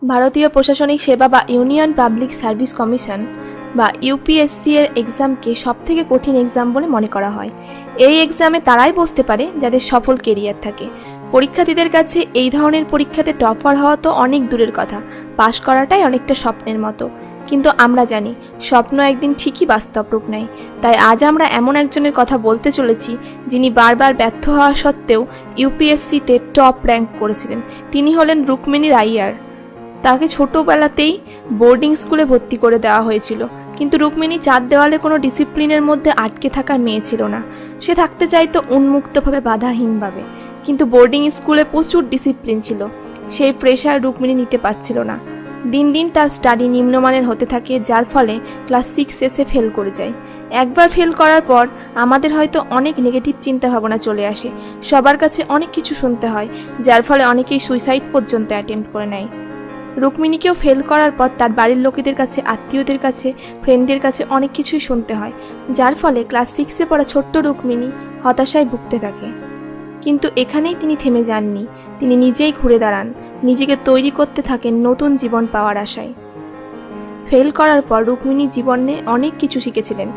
ভারতীয় প্রশাসনিক সেবা বা ইউনিয়ন পাবলিক সার্ভিস কমিশন বা ইউপিএসসি এর এক্সামকে সবথেকে কঠিন এক্সাম বলে মনে করা হয়। এই এক্সামে তারাই বসতে পারে যাদের সফল কেরিয়ার থাকে। পরীক্ষার্থীদের কাছে এই ধরনের পরীক্ষাতে টপার হওয়া তো অনেক দূরের কথা, পাশ করাটাই অনেকটা স্বপ্নের মতো। কিন্তু আমরা জানি স্বপ্ন একদিন ঠিকই বাস্তব রূপ নেয়। তাই আজ আমরা এমন একজনের কথা বলতে চলেছি যিনি বারবার ব্যর্থ হওয়া সত্ত্বেও ইউপিএসসিতে টপ র্যাঙ্ক করেছিলেন। তিনি হলেন রুক্মিণী রাইয়ার। তাকে ছোটবেলাতেই বোর্ডিং স্কুলে ভর্তি করে দেওয়া হয়েছিল, কিন্তু রুক্মিণী চার দেওয়ালে কোনো ডিসিপ্লিনের মধ্যে আটকে থাকার মেয়ে ছিল না। সে থাকতে চাইতো উন্মুক্তভাবে, বাধাহীনভাবে, কিন্তু বোর্ডিং স্কুলে প্রচুর ডিসিপ্লিন ছিল। সেই প্রেশার রুক্মিণী নিতে পারছিল না। দিন দিন তার স্টাডি নিম্নমানের হতে থাকে, যার ফলে ক্লাস 6 এসে ফেল করে যায়। একবার ফেল করার পর আমাদের হয়তো অনেক নেগেটিভ চিন্তা ভাবনা চলে আসে, সবার কাছে অনেক কিছু শুনতে হয়, যার ফলে অনেকেই সুইসাইড পর্যন্ত অ্যাটেম্প্ট করে নেয়। রুক্মিণীকেও ফেল করার পর তার বাড়ির লোকেদের কাছে, আত্মীয়দের কাছে, ফ্রেন্ডদের কাছে অনেক কিছুই শুনতে হয়, যার ফলে ক্লাস 6-এ পড়া ছোট্ট রুক্মিণী হতাশায় ভুগতে থাকে। কিন্তু এখানেই তিনি থেমে যাননি। তিনি নিজেই ঘুরে দাঁড়ান, নিজেকে তৈরি করতে থাকেন নতুন জীবন পাওয়ার আশায়। ফেল করার পর রুক্মিণী জীবনে অনেক কিছু শিখেছিলেন,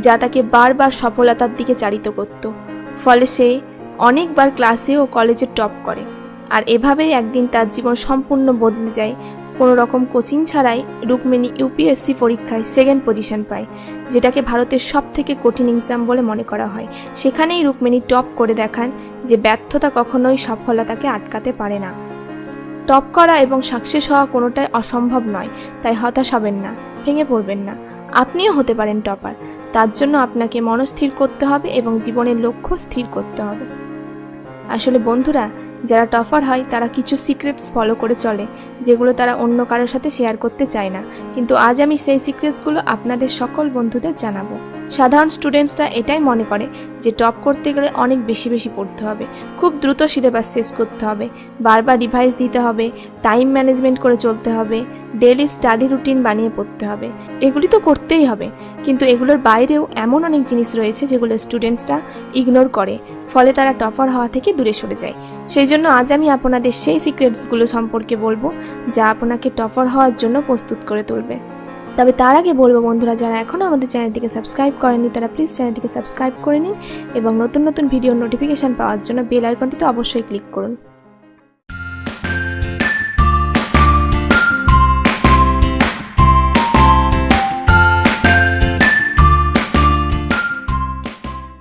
যা তাকে বারবার সফলতার দিকে চালিত করত। ফলে সে অনেকবার ক্লাসে ও কলেজে টপ করে। আর এভাবেই একদিন তার জীবন সম্পূর্ণ বদলে যায়। কোনো রকম কোচিং ছাড়াই রুক্মিণী ইউপিএসসি পরীক্ষায় 2nd পজিশন পায়, যেটাকে ভারতের সবথেকে কঠিন এক্সাম বলে মনে করা হয়। সেখানেই রুক্মিণী টপ করে দেখান যে ব্যর্থতা কখনোই সফলতাকে আটকাতে পারে না। টপ করা এবং সাকসেস হওয়া কোনোটাই অসম্ভব নয়, তাই হতাশ হবেন না, ভেঙে পড়বেন না। আপনিও হতে পারেন টপার। তার জন্য আপনাকে মনস্থির করতে হবে এবং জীবনের লক্ষ্য স্থির করতে হবে। আসলে বন্ধুরা, যারা টপার হয় তারা কিছু সিক্রেটস ফলো করে চলে, যেগুলো তারা অন্য কারোর সাথে শেয়ার করতে চায় না। কিন্তু আজ আমি সেই সিক্রেটসগুলো আপনাদের সকল বন্ধুদের জানাবো। সাধারণ স্টুডেন্টসরা এটাই মনে করে যে টপ করতে গেলে অনেক বেশি পড়তে হবে, খুব দ্রুত সিলেবাস শেষ করতে হবে, বারবার রিভাইজ দিতে হবে, টাইম ম্যানেজমেন্ট করে চলতে হবে, ডেইলি স্টাডি রুটিন বানিয়ে পড়তে হবে। এগুলি তো করতেই হবে, কিন্তু এগুলোর বাইরেও এমন অনেক জিনিস রয়েছে যেগুলো স্টুডেন্টসরা ইগনোর করে, ফলে তারা টপার হওয়া থেকে দূরে সরে যায়। সেই জন্য আজ আমি আপনাদের সেই সিক্রেটসগুলো সম্পর্কে বলবো, যা আপনাকে টপার হওয়ার জন্য প্রস্তুত করে তুলবে। তবে তার আগে বলবো বন্ধুরা, যারা এখনও আমাদের চ্যানেলটিকে সাবস্ক্রাইব করেননি তারা প্লিজ চ্যানেলটিকে সাবস্ক্রাইব করে নিন এবং নতুন ভিডিওর নোটিফিকেশান পাওয়ার জন্য বেল আইকনটিতে অবশ্যই ক্লিক করুন।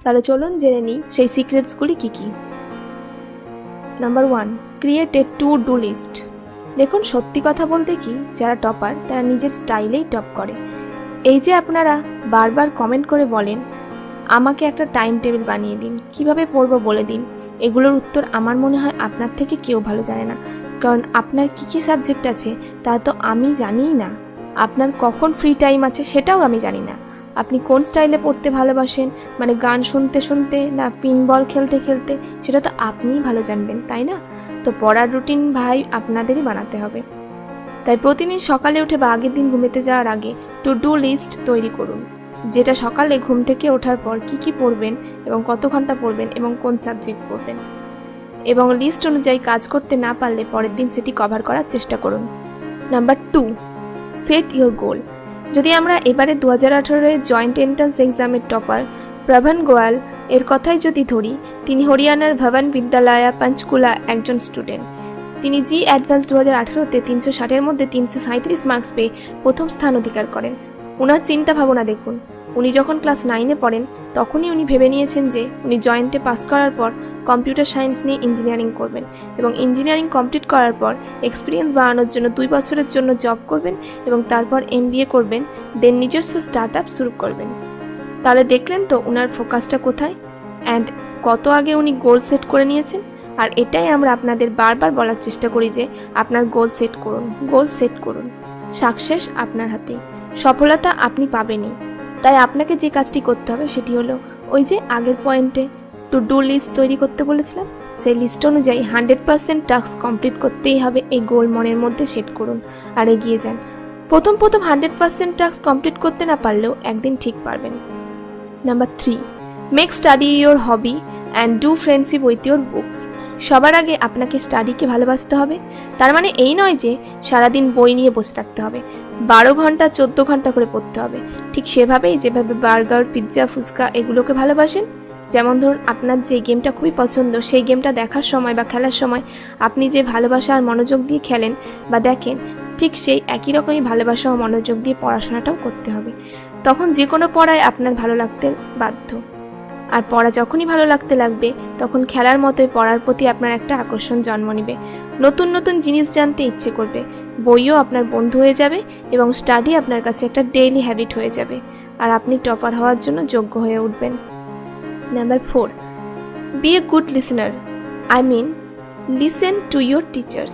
তাহলে চলুন জেনে নিই সেই সিক্রেটসগুলি কী কী। Number 1, create a to do list. দেখুন, সত্যি কথা বলতে কি, যারা টপার তারা নিজের স্টাইলেই টপ করে। এই যে আপনারা বারবার কমেন্ট করে বলেন আমাকে একটা টাইম টেবিল বানিয়ে দিন, কিভাবে পড়বো বলে দিন, এগুলোর উত্তর আমার মনে হয় আপনার থেকে কেউ ভালো জানে না। কারণ আপনার কি সাবজেক্ট আছে তা তো আমি জানিই না। আপনার কখন ফ্রি টাইম আছে সেটাও আমি জানি না। আপনি কোন স্টাইলে পড়তে ভালোবাসেন, মানে গান শুনতে শুনতে না পিনবল খেলতে খেলতে, সেটা তো আপনিই ভালো জানবেন, তাই না? তো পড়ার রুটিন ভাই আপনাদেরই বানাতে হবে। তাই প্রতিদিন সকালে উঠে বা আগের দিন ঘুমোতে যাওয়ার আগে টু ডু লিস্ট তৈরি করুন, যেটা সকালে ঘুম থেকে ওঠার পর কি পড়বেন এবং কত ঘন্টা পড়বেন এবং কোন সাবজেক্ট পড়বেন, এবং লিস্ট অনুযায়ী কাজ করতে না পারলে পরের দিন সেটি কভার করার চেষ্টা করুন। Number 2, set your goal. যদি আমরা এবারে 2018-এর জয়েন্ট এন্ট্রান্স এক্সামের টপার প্রভান গোয়াল এর কথাই যদি ধরি, তিনি হরিয়ানার ভবন বিদ্যালয়া পঞ্চকুলা একজন স্টুডেন্ট। তিনি জি অ্যাডভান্স 2018-তে 360-এর মধ্যে 337 মার্কস পেয়ে প্রথম স্থান অধিকার করেন। ওনার চিন্তা ভাবনা দেখুন। উনি যখন ক্লাস 9-এ পড়েন তখনই উনি ভেবে নিয়েছেন যে উনি জয়েন্টে পাস করার পর কম্পিউটার সায়েন্স নিয়ে ইঞ্জিনিয়ারিং করবেন এবং ইঞ্জিনিয়ারিং কমপ্লিট করার পর এক্সপিরিয়েন্স বাড়ানোর জন্য 2 বছরের জন্য জব করবেন এবং তারপর MBA করবেন, দেন নিজস্ব স্টার্ট আপ শুরু করবেন। তাহলে দেখলেন তো উনার ফোকাসটা কোথায় অ্যান্ড কত আগে উনি গোল সেট করে নিয়েছেন। আর এটাই আমরা আপনাদের বারবার বলার চেষ্টা করি যে আপনার গোল সেট করুন। সাকসেস আপনার হাতেই, সফলতা আপনি পাবেনই। তাই আপনাকে যে কাজটি করতে হবে সেটি হলো ওই যে আগের পয়েন্টে টু ডু লিস্ট তৈরি করতে বলেছিলাম, সেই লিস্ট অনুযায়ী 100% টাস্ক কমপ্লিট করতেই হবে। এই গোল মনের মধ্যে সেট করুন আর এগিয়ে যান। প্রথম 100% টাস্ক কমপ্লিট করতে না পারলেও একদিন ঠিক পারবেন। Number 3, make study your hobby and do friendship with your books. সবার আগে আপনাকে স্টাডিকে ভালোবাসতে হবে। তার মানে এই নয় যে সারাদিন বই নিয়ে বসে থাকতে হবে, 12 ঘন্টা 14 ঘন্টা করে পড়তে হবে। ঠিক সেভাবেই যেভাবে বার্গার, পিৎজা, ফুচকা এগুলোকে ভালোবাসেন, যেমন ধরুন আপনার যে গেমটা খুবই পছন্দ সেই গেমটা দেখার সময় বা খেলার সময় আপনি যে ভালোবাসা আর মনোযোগ দিয়ে খেলেন বা দেখেন, ঠিক সেই একই রকমই ভালোবাসা ও মনোযোগ দিয়ে পড়াশোনাটাও করতে হবে। তখন যে কোনো পড়ায় আপনার ভালো লাগতে বাধ্য। আর পড়া যখনই ভালো লাগতে লাগবে তখন খেলার মতোই পড়ার প্রতি আপনার একটা আকর্ষণ জন্ম নেবে, নতুন নতুন জিনিস জানতে ইচ্ছে করবে, বইও আপনার বন্ধু হয়ে যাবে এবং স্টাডি আপনার কাছে একটা ডেইলি হ্যাবিট হয়ে যাবে, আর আপনি টপার হওয়ার জন্য যোগ্য হয়ে উঠবেন। Number 4, be a good listener. I mean listen to your teachers.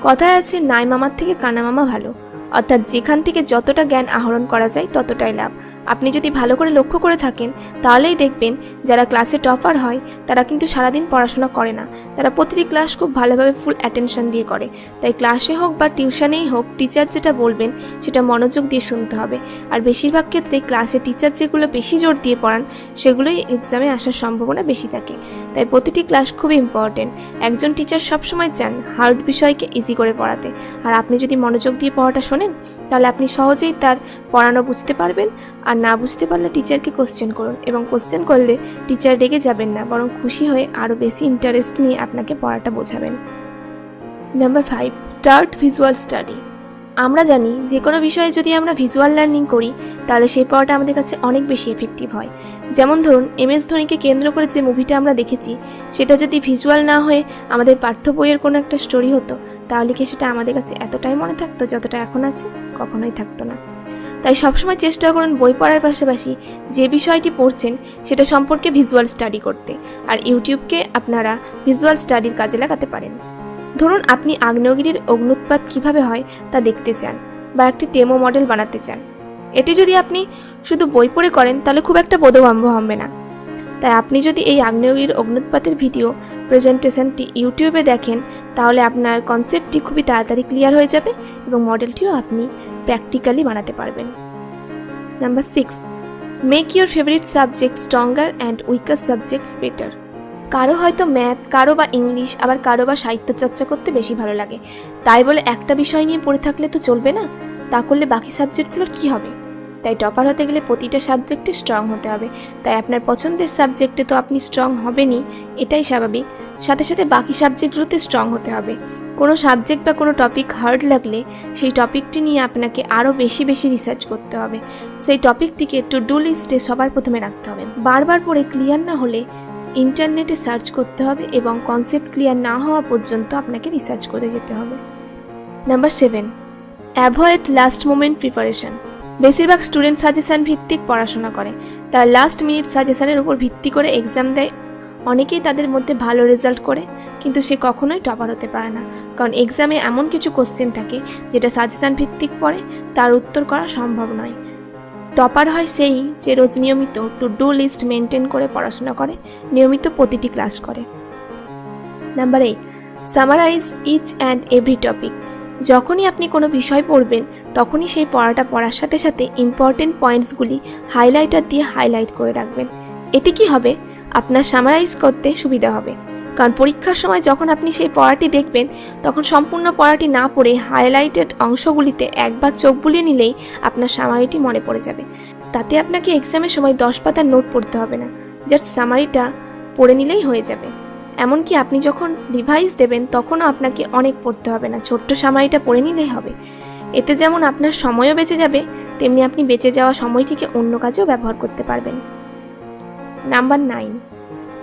কথায় আছে নাই মামার থেকে কানা মামা ভালো, অর্থাৎ যেখান থেকে যতটা জ্ঞান আহরণ করা যায় ততটাই লাভ। আপনি যদি ভালো করে লক্ষ্য করে থাকেন তাহলেই দেখবেন যারা ক্লাসে টপার হয় তারা কিন্তু সারাদিন পড়াশোনা করে না, তারা প্রতিটি ক্লাস খুব ভালোভাবে ফুল অ্যাটেনশন দিয়ে করে। তাই ক্লাসে হোক বা টিউশনেই হোক টিচার যেটা বলবেন সেটা মনোযোগ দিয়ে শুনতে হবে। আর বেশিরভাগ ক্ষেত্রে ক্লাসে টিচার যেগুলো বেশি জোর দিয়ে পড়ান সেগুলোই এক্সামে আসার সম্ভাবনা বেশি থাকে। তাই প্রতিটি ক্লাস খুব ইম্পর্টেন্ট। একজন টিচার সবসময় চান হার্ড বিষয়কে ইজি করে পড়াতে, আর আপনি যদি মনোযোগ দিয়ে পড়াটা শোনেন তাহলে আপনি সহজেই তার পড়ানো বুঝতে পারবেন। আর না বুঝতে পারলে টিচারকে কোশ্চেন করুন, এবং কোশ্চেন করলে টিচার রেগে যাবেন না, বরং খুশি হয়ে আরও বেশি ইন্টারেস্ট নিয়ে আপনাকে পড়াটা বোঝাবেন। Number 5, start visual study. আমরা জানি যে কোনো বিষয়ে যদি আমরা ভিজুয়াল লার্নিং করি তাহলে সেই পড়াটা আমাদের কাছে অনেক বেশি এফেক্টিভ হয়। যেমন ধরুন MS ধোনিকে কেন্দ্র করে যে মুভিটা আমরা দেখেছি সেটা যদি ভিজুয়াল না হয়ে আমাদের পাঠ্য বইয়ের কোনো একটা স্টোরি হতো তাহলে কি সেটা আমাদের কাছে এতটাই মনে থাকতো যতটা এখন আছে? কখনোই থাকতো না। তাই সবসময় চেষ্টা করুন বই পড়ার পাশাপাশি যে বিষয়টি পড়ছেন সেটা সম্পর্কে ভিজুয়াল স্টাডি করতে, আর ইউটিউবকে আপনারা ভিজুয়াল স্টাডির কাজে লাগাতে পারেন। ধরুন আপনি আগ্নেয়গিরির অগ্ন্যুৎপাত কিভাবে হয় তা দেখতে চান বা একটি ডেমো মডেল বানাতে চান। এটি যদি আপনি শুধু বই পড়ে করেন তাহলে খুব একটা বোধগম্য হবে না। তাই আপনি যদি এই আগ্নেয়গিরির অগ্ন্যুৎপাতের ভিডিও প্রেজেন্টেশনটি ইউটিউবে দেখেন তাহলে আপনার কনসেপ্টটি খুবই তাড়াতাড়ি ক্লিয়ার হয়ে যাবে এবং মডেলটিও আপনি প্র্যাকটিক্যালি বানাতে পারবেন। Number 6, make your favourite subject stronger and weaker subjects better. কারো হয়তো ম্যাথ, কারো বা ইংলিশ, আবার কারো বা সাহিত্য চর্চা করতে বেশি ভালো লাগে। তাই বলে একটা বিষয় নিয়ে পড়ে থাকলে তো চলবে না, তা করলে বাকি সাবজেক্টগুলোর কি হবে? তাই টপার হতে গেলে প্রতিটা সাবজেক্টে স্ট্রং হতে হবে। তাই আপনার পছন্দের সাবজেক্টে তো আপনি স্ট্রং হবেনই, এটাই স্বাভাবিক, সাথে সাথে বাকি সাবজেক্টগুলোতে স্ট্রং হতে হবে। কোনো সাবজেক্ট বা কোনো টপিক হার্ড লাগলে সেই টপিকটি নিয়ে আপনাকে আরও বেশি বেশি রিসার্চ করতে হবে। সেই টপিকটিকে টু ডু লিস্টে সবার প্রথমে রাখতে হবে। বারবার পড়ে ক্লিয়ার না হলে ইন্টারনেটে সার্চ করতে হবে এবং কনসেপ্ট ক্লিয়ার না হওয়া পর্যন্ত আপনাকে রিসার্চ করে যেতে হবে। Number 7, avoid last moment preparation. বেশিরভাগ স্টুডেন্ট সাজেশন ভিত্তিক পড়াশোনা করে, তারা লাস্ট মিনিট সাজেশনের উপর ভিত্তি করে এক্সাম দেয়। অনেকেই তাদের মধ্যে ভালো রেজাল্ট করে, কিন্তু সে কখনোই টপার হতে পারে না, কারণ এক্সামে এমন কিছু কোশ্চেন থাকে যেটা সাজেশন ভিত্তিক পড়ে তার উত্তর করা সম্ভব নয়। টপার হয় সেই যে রোজ নিয়মিত টু ডু লিস্ট মেনটেন করে পড়াশোনা করে, নিয়মিত প্রতিটি ক্লাস করে। Number 8, summarise each and every topic. যখনই আপনি কোনো বিষয় পড়বেন তখনই সেই পড়াটা পড়ার সাথে সাথে ইম্পর্টেন্ট পয়েন্টসগুলি হাইলাইটার দিয়ে হাইলাইট করে রাখবেন। এতে কি হবে? আপনার সামারাইজ করতে সুবিধা হবে, কারণ পরীক্ষার সময় যখন আপনি সেই পড়াটি দেখবেন তখন সম্পূর্ণ পড়াটি না পড়ে হাইলাইটেড অংশগুলিতে একবার চোখ বুলিয়ে নিলেই আপনার সামারিটি মনে পড়ে যাবে। তাতে আপনাকে এক্সামের সময় 10 পাতার নোট পড়তে হবে না, জাস্ট সামারিটা পড়ে নিলেই হয়ে যাবে। এমনকি আপনি যখন রিভাইজ দেবেন তখনও আপনাকে অনেক পড়তে হবে না, ছোট্ট সামারিটা পড়ে নিলেই হবে। এতে যেমন আপনার সময়ও বেঁচে যাবে, তেমনি আপনি বেঁচে যাওয়া সময়টিকে অন্য কাজেও ব্যবহার করতে পারবেন। Number 9,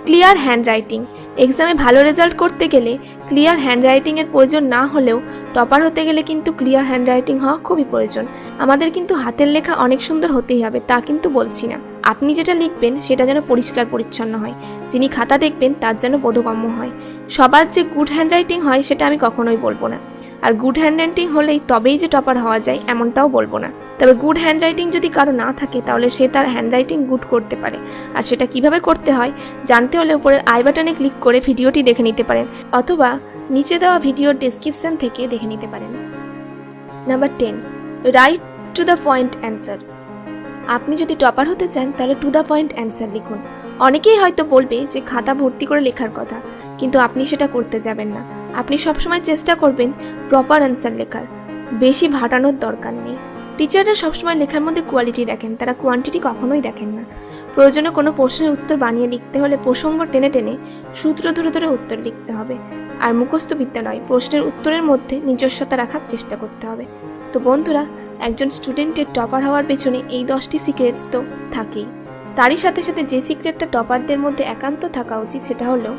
clear handwriting. এক্সামে ভালো রেজাল্ট করতে গেলে ক্লিয়ার হ্যান্ডরাইটিংয়ের প্রয়োজন না হলেও টপার হতে গেলে কিন্তু ক্লিয়ার হ্যান্ডরাইটিং হওয়া খুবই প্রয়োজন। আমাদের কিন্তু হাতের লেখা অনেক সুন্দর হতেই হবে তা কিন্তু বলছি না, আপনি যেটা লিখবেন সেটা যেন পরিষ্কার পরিচ্ছন্ন হয়, যিনি খাতা দেখবেন তার যেন বোধগম্য হয়। সবার যে গুড হ্যান্ডরাইটিং হয় সেটা আমি কখনোই বলবো না, আর গুড হ্যান্ডরাইটিং হলেই তবেই যে টপার হওয়া যায় এমনটাও বলবো না। তবে গুড হ্যান্ডরাইটিং যদি কারো না থাকে তাহলে সে তার হ্যান্ডরাইটিং গুড করতে পারে, আর সেটা কিভাবে করতে হয় জানতে হলে উপরের আই বাটনে ক্লিক করে ভিডিওটি দেখে নিতে পারেন, অথবা নিচে দেওয়া ভিডিওর ডেসক্রিপশন থেকে দেখে নিতে পারেন। Number 10, right to the point answer. আপনি যদি টপার হতে চান তাহলে টু দ্য পয়েন্ট অ্যান্সার লিখুন। অনেকেই হয়তো বলবে যে খাতা ভর্তি করে লেখার কথা, কিন্তু আপনি সেটা করতে যাবেন না। আপনি সবসময় চেষ্টা করবেন প্রপার অ্যান্সার লেখার, বেশি ভাটানোর দরকার নেই। টিচাররা সবসময় লেখার মধ্যে কোয়ালিটি দেখেন, তারা কোয়ান্টিটি কখনোই দেখেন না। প্রয়োজনে কোনো প্রশ্নের উত্তর বানিয়ে লিখতে হলে প্রসঙ্গ টেনে টেনে সূত্র ধরে ধরে উত্তর লিখতে হবে। আর মুখস্থ বিদ্যা নয়, প্রশ্নের উত্তরের মধ্যে নিজস্বতা রাখার চেষ্টা করতে হবে। তো বন্ধুরা, একজন স্টুডেন্টের টপার হওয়ার পেছনে এই 10টি সিক্রেটস তো থাকেই। তারই সাথে সাথে যে সিক্রেটটা টপারদের মধ্যে একান্ত থাকা উচিত সেটা হলো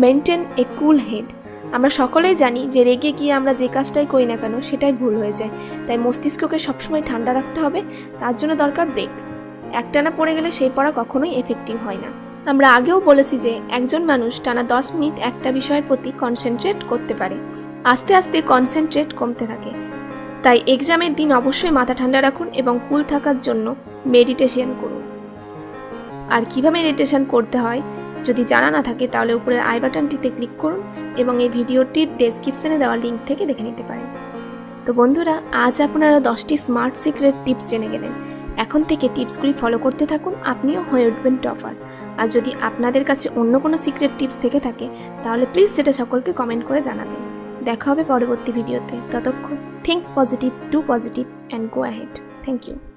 মেনটেন এ কুল হেড। আমরা সকলেই জানি যে রেগে গিয়ে আমরা যে কাজটাই করি না কেন সেটাই ভুল হয়ে যায়, তাই মস্তিষ্ককে সবসময় ঠান্ডা রাখতে হবে। তার জন্য দরকার ব্রেক। একটানা পড়ে গেলে সেই পড়া কখনোই এফেক্টিভ হয় না। আমরা আগেও বলেছি যে একজন মানুষ টানা 10 মিনিট একটা বিষয়ের প্রতি কনসেন্ট্রেট করতে পারে, আস্তে আস্তে কনসেন্ট্রেট কমতে থাকে। তাই এক্সামের দিন অবশ্যই মাথা ঠান্ডা রাখুন এবং কুল থাকার জন্য মেডিটেশন করুন। আর কিভাবে মেডিটেশন করতে হয় যদি জানা না থাকে তাহলে উপরের আই বাটনটিতে ক্লিক করুন এবং এই ভিডিওটির ডেসক্রিপশনে দেওয়া লিঙ্ক থেকে দেখে নিতে পারেন। তো বন্ধুরা, আজ আপনারা 10টি স্মার্ট সিক্রেট টিপস জেনে গেলেন। এখন থেকে টিপসগুলি ফলো করতে থাকুন, আপনিও হয়ে উঠবেন টপার। আর যদি আপনাদের কাছে অন্য কোনো সিক্রেট টিপস থেকে থাকে তাহলে প্লিজ সেটা সকলকে কমেন্ট করে জানাবেন। দেখা হবে পরবর্তী ভিডিওতে। ততক্ষণ think positive, do positive and go ahead. Thank you.